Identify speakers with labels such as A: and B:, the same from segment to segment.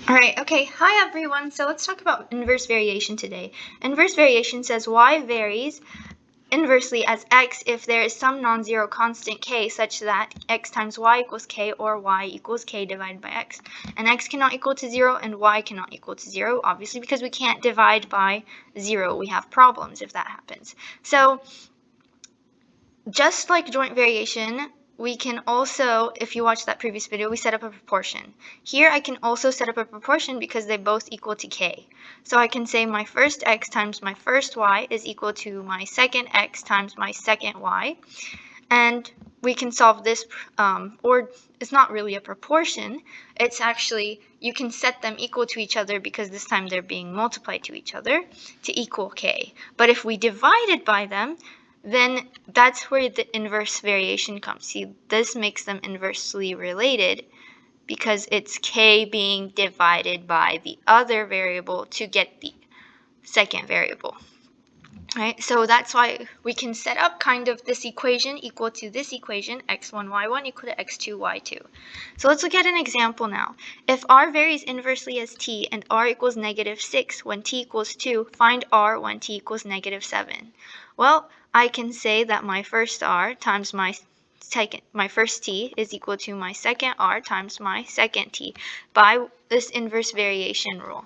A: Alright, okay, hi everyone. So let's talk about inverse variation today. Inverse variation says y varies inversely as x if there is some non-zero constant k such that x times y equals k or y equals k divided by x. And x cannot equal to 0 and y cannot equal to 0, obviously because we can't divide by 0. We have problems if that happens. So just like joint variation, we can also, if you watch that previous video, we set up a proportion. Here I can also set up a proportion because they both equal to k. So I can say my first x times my first y is equal to my second x times my second y. And we can solve this, or it's not really a proportion. It's actually, you can set them equal to each other because this time they're being multiplied to each other to equal k. But if we divided by them, then that's where the inverse variation comes. See, this makes them inversely related because it's k being divided by the other variable to get the second variable. Right, so that's why we can set up kind of this equation equal to this equation, x1, y1 equal to x2, y2. So let's look at an example now. If r varies inversely as t and r equals -6 when t equals 2, find r when t equals -7. Well, I can say that my first r times my first t is equal to my second r times my second t by this inverse variation rule.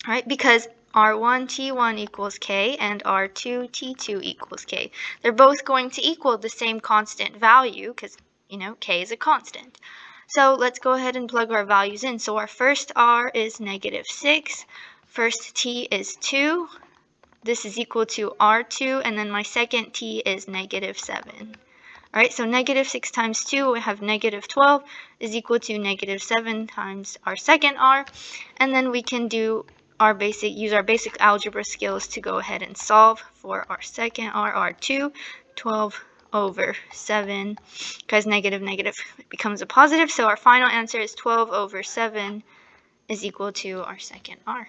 A: Right, because r1 t1 equals k and r2 t2 equals k. They're both going to equal the same constant value because, k is a constant. So let's go ahead and plug our values in. So our first r is -6, first t is 2, this is equal to r2, and then my second t is -7. All right, so -6 times 2, we have -12 is equal to -7 times our second r, and then we can use our basic algebra skills to go ahead and solve for our second r, r2, 12 over 7, because negative becomes a positive, so our final answer is 12 over 7 is equal to our second r.